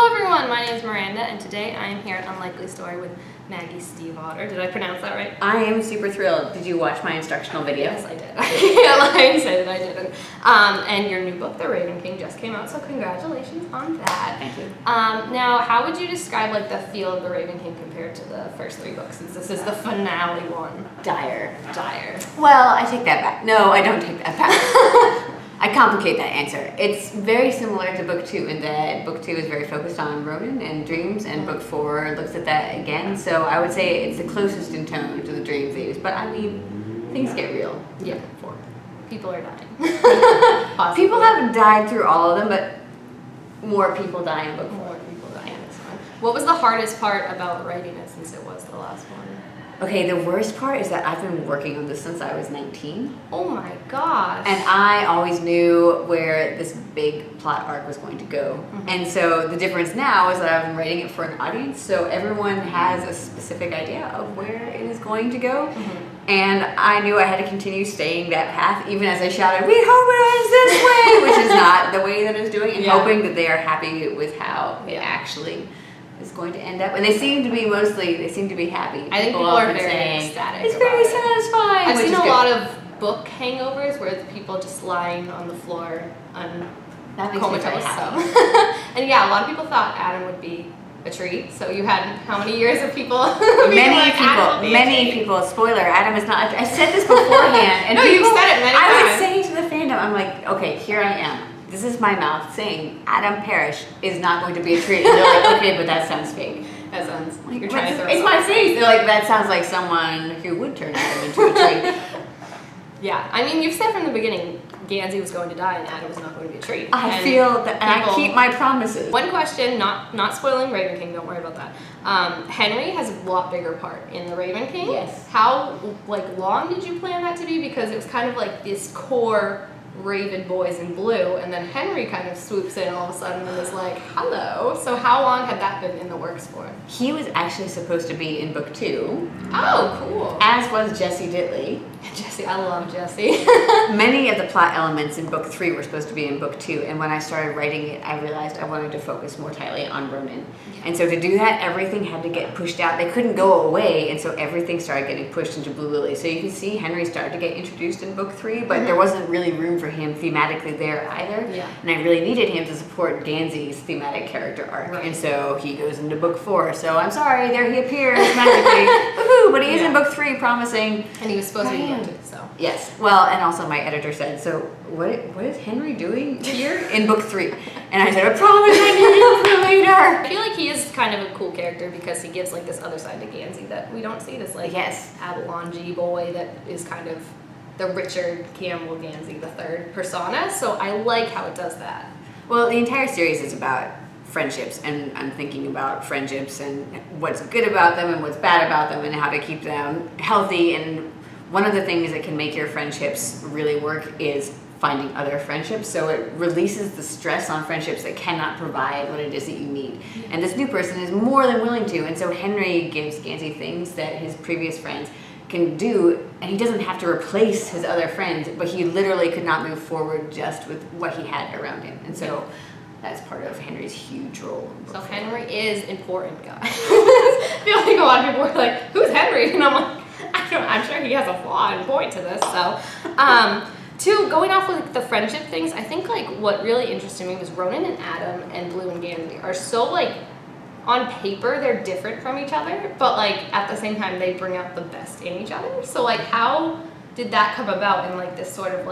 Hello everyone, my name is Miranda and today I am here at Unlikely Story with Maggie Stiefvater. Did I pronounce that right? I am super thrilled. Did you watch my instructional video? Yes, I did. I can't lie and say that I didn't. And your new book, The Raven King, just came out, so congratulations on that. Thank you. Now, how would you describe like the feel of The Raven King compared to the first three books, since this is the finale one? Dire. Well, I take that back. No, I don't take that back. I complicate that answer. It's very similar to book 2 in that book 2 is very focused on Ronan and dreams, and book 4 looks at that again. So I would say it's the closest in tone to the dream things. But I mean, things get real. Yeah. 4. People are dying. People haven't died through all of them, but more people die in book 4. More people die in this one. What was the hardest part about writing it, since it was the last one? Okay, the worst part is that I've been working on this since I was 19. Oh my gosh. And I always knew where this big plot arc was going to go. Mm-hmm. And so the difference now is that I've been writing it for an audience, so everyone has a specific idea of where it is going to go. Mm-hmm. And I knew I had to continue staying that path, even as I shouted, "We hope it ends this way," which is not the way that it's doing, and hoping that they are happy with how it actually is going to end up. And they seem to be happy. I think people are very ecstatic. It's very satisfying. I've seen a lot of book hangovers where the people just lying on the floor comatose. And yeah, a lot of people thought Adam would be a treat. So you had how many years of people? Many people. Spoiler: Adam is not. I said this beforehand, and no, you've said it many times. I would say to the fandom, I'm like, okay, here I am. This is my mouth saying Adam Parrish is not going to be a treat. And they're like, okay, but that sounds fake. That sounds like you're trying to throw. It's my face. They're like, that sounds like someone who would turn Adam into a treat. Yeah, I mean, you've said from the beginning Gansey was going to die and Adam was not going to be a treat. I feel that, and I keep my promises. One question, not spoiling Raven King, don't worry about that. Henry has a lot bigger part in the Raven King. Yes. How long did you plan that to be? Because it was kind of like this core Raven boys in blue, and then Henry kind of swoops in all of a sudden and is like, hello. So how long had that been in the works for? He was actually supposed to be in book 2. Oh, cool. As was Jesse Ditley. Jesse, I love Jesse. Many of the plot elements in book 3 were supposed to be in book 2, and when I started writing it, I realized I wanted to focus more tightly on Ronan. And so to do that, everything had to get pushed out. They couldn't go away, and so everything started getting pushed into Blue Lily. So you can see Henry started to get introduced in book 3, but there wasn't really room for him thematically there either. Yeah. And I really needed him to support Gansey's thematic character arc. Right. And so he goes into book 4. So I'm sorry, there he appears magically. Woohoo! But he is in book 3, promising. And he was supposed to be ended, so. Yes. Well, and also my editor said, so what is Henry doing here in book 3? And I said, I promise I need you for later. I feel like he is kind of a cool character because he gives this other side to Gansey that we don't see, this Avalon G boy that is kind of the Richard Campbell Gansey, the third persona. So I like how it does that. Well, the entire series is about friendships, and I'm thinking about friendships and what's good about them and what's bad about them and how to keep them healthy. And one of the things that can make your friendships really work is finding other friendships. So it releases the stress on friendships that cannot provide what it is that you need. And this new person is more than willing to. And so Henry gives Gansey things that his previous friends can do, and he doesn't have to replace his other friends, but he literally could not move forward just with what he had around him. And so that's part of Henry's huge role. So Henry is important, guys. I feel like a lot of people are like, who's Henry? And I'm like, I'm sure he has a flaw and point to this. So, going off with the friendship things, I think what really interested me was Ronan and Adam and Blue and Gansey are so on paper they're different from each other, but at the same time they bring out the best in each other. So how did that come about in this sort of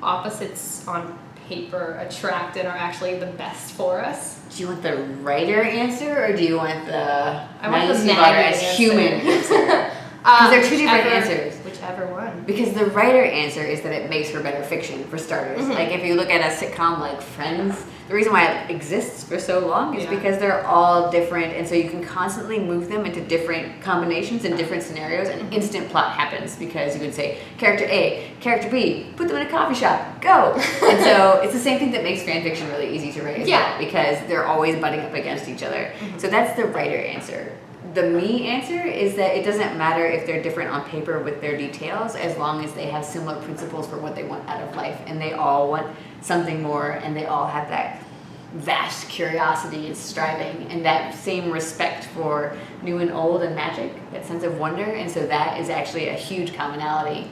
opposites on paper attract and are actually the best for us? Do you want the writer answer, or do you want the Maggie Stiefvater as human answer? Because they're two different answers. Whichever one. Because the writer answer is that it makes for better fiction, for starters. Mm-hmm. If you look at a sitcom like Friends, the reason why it exists for so long is because they're all different, and so you can constantly move them into different combinations and different scenarios, and instant plot happens because you can say, character A, character B, put them in a coffee shop, go! And so it's the same thing that makes fan fiction really easy to write as well, because they're always butting up against each other. Mm-hmm. So that's the writer answer. The me answer is that it doesn't matter if they're different on paper with their details, as long as they have similar principles for what they want out of life, and they all want something more, and they all have that vast curiosity and striving, and that same respect for new and old and magic, that sense of wonder. And so that is actually a huge commonality.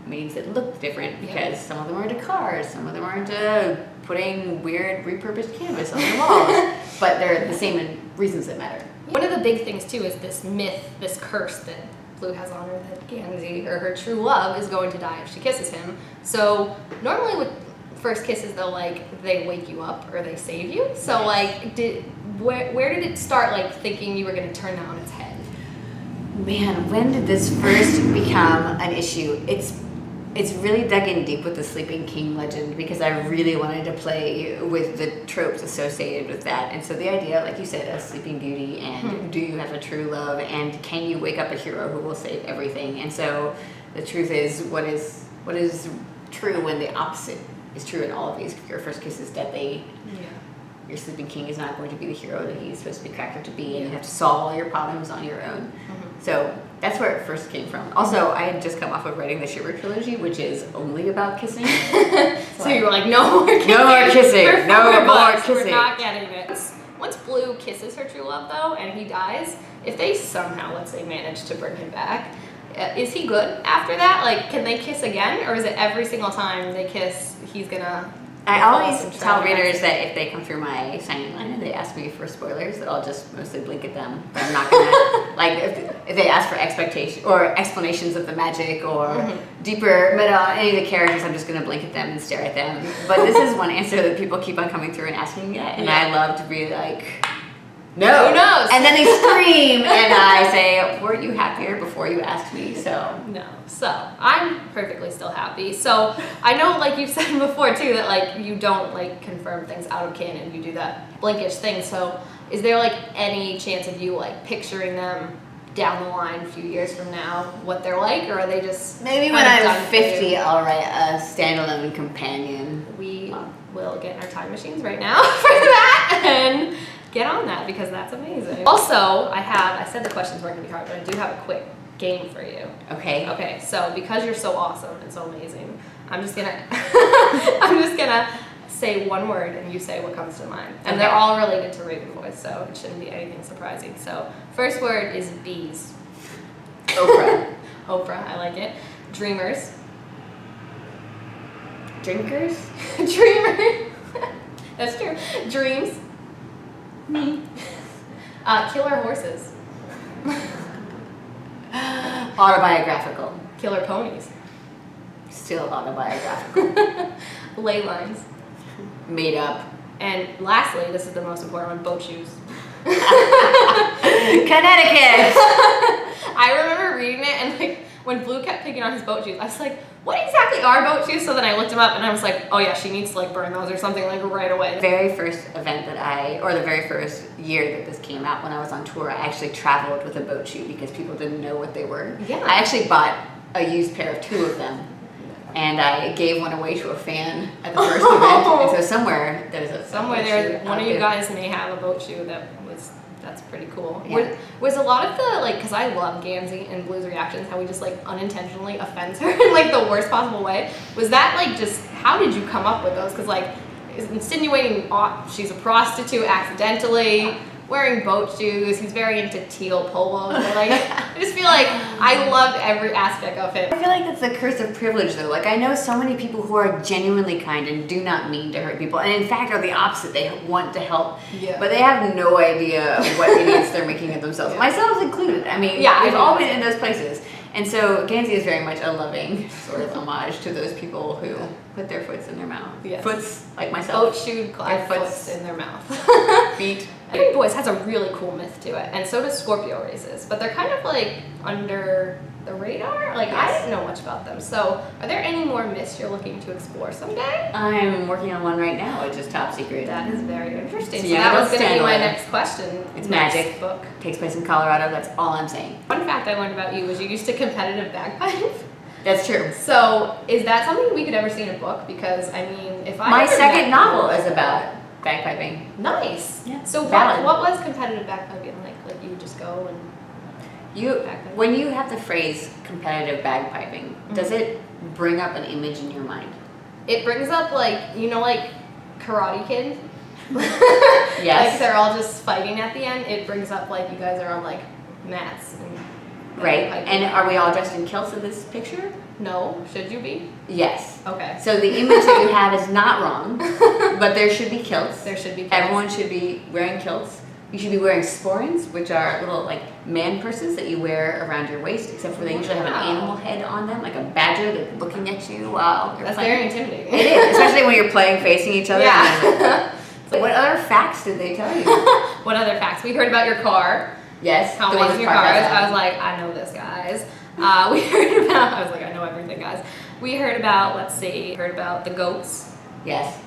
Means that look different because some of them are into cars, some of them are into putting weird repurposed canvas on their walls, but they're the same in reasons that matter. One of the big things too is this myth, this curse that Blue has on her, that Gansey, or her true love, is going to die if she kisses him. So normally with first kisses, they'll they wake you up or they save you. So where did it start thinking you were going to turn that on its head? Man, when did this first become an issue? It's really dug in deep with the Sleeping King legend because I really wanted to play with the tropes associated with that. And so the idea, like you said, of Sleeping Beauty and do you have a true love and can you wake up a hero who will save everything? And so the truth is, what is true when the opposite is true in all of these? Your first kiss is deadly. Your Sleeping King is not going to be the hero that he's supposed to be cracked up to be, and you have to solve all your problems on your own. So that's where it first came from. Also, I had just come off of writing the Shiver trilogy, which is only about kissing. So you were like, no more kissing. No more kissing. No more kissing. We're not getting it. Once Blue kisses her true love, though, and he dies, if they somehow, let's say, manage to bring him back, is he good after that? Can they kiss again? Or is it every single time they kiss, he's gonna... I always tell readers that if they come through my signing line and they ask me for spoilers, that I'll just mostly blink at them. But I'm not gonna if they ask for expectation or explanations of the magic or deeper meta on any of the characters, I'm just gonna blink at them and stare at them. But this is one answer that people keep on coming through and asking me, and I love to be like, no. Who knows? And then they scream, and I say, weren't you happier before you asked me? So no. So I'm perfectly still happy. So I know, like you've said before too, that you don't confirm things out of canon. You do that blinkish thing. So is there any chance of you picturing them down the line a few years from now, what they're like, or are they just maybe when I'm 50, I'll write a standalone companion. We will get in our time machines right now for that and get on that because that's amazing. Also, I said the questions weren't gonna be hard, but I do have a quick game for you. Okay. Okay, so because you're so awesome and so amazing, I'm just gonna say one word and you say what comes to mind. And they're all related to Raven Voice, so it shouldn't be anything surprising. So first word is bees. Oprah. Oprah, I like it. Dreamers. Drinkers? Dreamers. That's true. Dreams. Me. Killer horses. Autobiographical. Killer ponies. Still autobiographical. Ley lines. Made up. And lastly, this is the most important one, boat shoes. Connecticut! I remember reading it and when Blue kept picking on his boat shoes, I was like, what exactly are boat shoes? So then I looked them up and I was like, oh yeah, she needs to burn those or something right away. The very first event or the very first year that this came out, when I was on tour, I actually traveled with a boat shoe because people didn't know what they were. Yeah. I actually bought a used pair of 2 of them. And I gave one away to a fan at the first event. And so somewhere one of you guys may have a boat shoe that's pretty cool. Yeah. Was a lot of the, because I love Gansey and Blue's reactions, how he just, unintentionally offends her in, the worst possible way. Was that, just, how did you come up with those? Because, insinuating she's a prostitute accidentally, wearing boat shoes, he's very into teal polos. I just feel like I loved every aspect of it. I feel like that's the curse of privilege, though. I know so many people who are genuinely kind and do not mean to hurt people, and in fact are the opposite. They want to help, but they have no idea what idiots they're making of themselves, myself included. I mean, we've all been in those places. And so Gansey is very much a loving sort of homage to those people who put their foots in their mouth. Yes. Foots, like myself. Boat-shoed foots in their mouth. Feet. Raven Voice has a really cool myth to it, and so does Scorpio races, but they're kind of under the radar. I didn't know much about them. So are there any more myths you're looking to explore someday? I'm working on one right now, which is top secret. That is very interesting. So that was going to be my next question. It's magic. Book. Takes place in Colorado, that's all I'm saying. Fun fact I learned about you was you used to competitive bagpipe. That's true. So is that something we could ever see in a book? Because, if I my second novel is about bagpiping. Nice. Yeah. So what was competitive bagpiping like? You would just go and... When you have the phrase competitive bagpiping, does it bring up an image in your mind? It brings up Karate Kid. Yes. Like they're all just fighting at the end. It brings up like you guys are on like mats. Right. And are we all dressed in kilts in this picture? No. Should you be? Yes. Okay. So the image that you have is not wrong, but there should be kilts. There should be kilts. Everyone should be wearing kilts. You should be wearing sporrans, which are little like man purses that you wear around your waist, except for they usually have an animal head on them, like a badger that's looking at you while you're That's playing. very intimidating. It is, especially when you're playing facing each other. Yeah. So what other facts did they tell you? What other facts? We heard about your car. Yes. How the one amazing your that's car parked is. I outside. was like, I know this, guys. We heard about, I was like, I know everything, guys. We heard about, let's see, heard about the goats. Yes.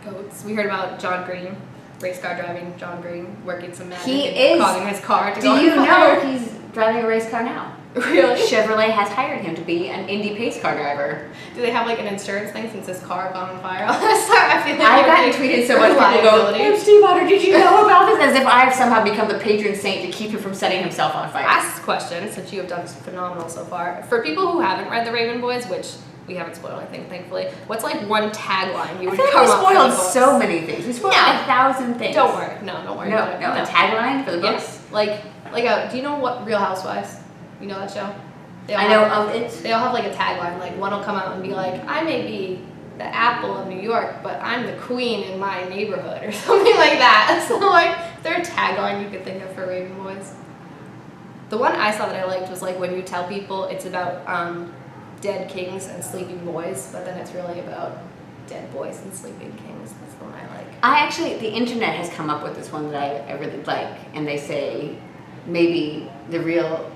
Goats. We heard about John Green, race car driving, John Green, working some magic He and is. causing his car to Do go you on fire. know he's driving a race car now? Really? Chevrolet has hired him to be an Indy pace car driver. Do they have like an insurance thing since his car got on fire last time? I feel like I've it gotten would be tweeted so much people go, liability. "Hey, Stiefvater, did you know about this?" As if I have somehow become the patron saint to keep him from setting himself on fire. Ask this question, since you have done phenomenal so far. For people who haven't read The Raven Boys, which we haven't spoiled, I think, thankfully, what's like one tagline you I would feel like come we up for the spoiled books? so many things. We spoiled Yeah. 1,000 things. Don't worry. No, don't worry. No, about it. no, a tagline for the books? Yes. Do you know what Real Housewives? You know that show? They all I know have- of it. They all have like a tagline. Like one will come out and be like, I may be the apple of New York, but I'm the queen in my neighborhood, or something like that. So like, is there a tagline you could think of for Raven Boys? The one I saw that I liked was like when you tell people it's about dead kings and sleeping boys, but then it's really about dead boys and sleeping kings. That's the one I like. The internet has come up with this one that I really like, and they say maybe the real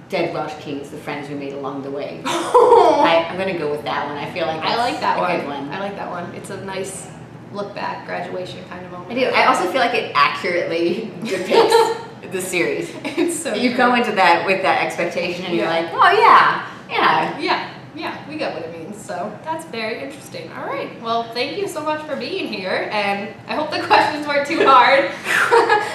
dead Welsh kings, the friends we made along the way. I'm going to go with that one. I feel like that's I like that a one. good one. I like that one. It's a nice look back, graduation kind of moment. I do. I also feel like it accurately depicts the series. It's so You true. go into that with that expectation, and you're Yeah. like, oh yeah, Yeah, we get what it means. So that's very interesting. All right. Well, thank you so much for being here, and I hope the questions weren't too hard.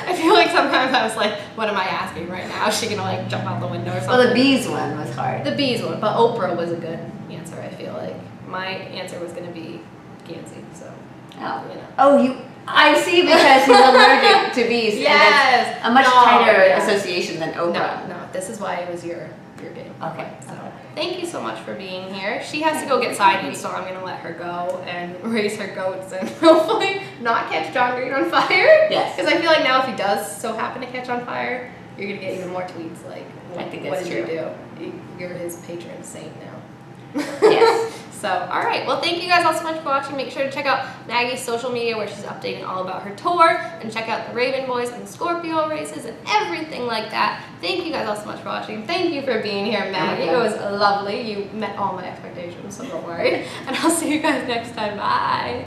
I feel like sometimes I was like, what am I asking right now? Is she gonna like jump out the window or something? Well, the bees one was hard. The bees one, but Oprah was a good answer. I feel like my answer was gonna be Gansey. So Oh. you know. Oh, I see, because he's allergic to bees. Yes. And that's a much No, tighter yeah. association than Oprah. No. This is why it was your game. Okay. So thank you so much for being here. She has to go get sided, so I'm gonna let her go and raise her goats and hopefully not catch John Green on fire. Yes. Because I feel like now if he does so happen to catch on fire, you're gonna get even more tweets like, I think what that's did true. you do? You're his patron saint now. Yes. So, all right. Well, thank you guys all so much for watching. Make sure to check out Maggie's social media where she's updating all about her tour, and check out the Raven Boys and the Scorpio races and everything like that. Thank you guys all so much for watching. Thank you for being here, Maggie. It was lovely. You met all my expectations, so don't worry. And I'll see you guys next time. Bye.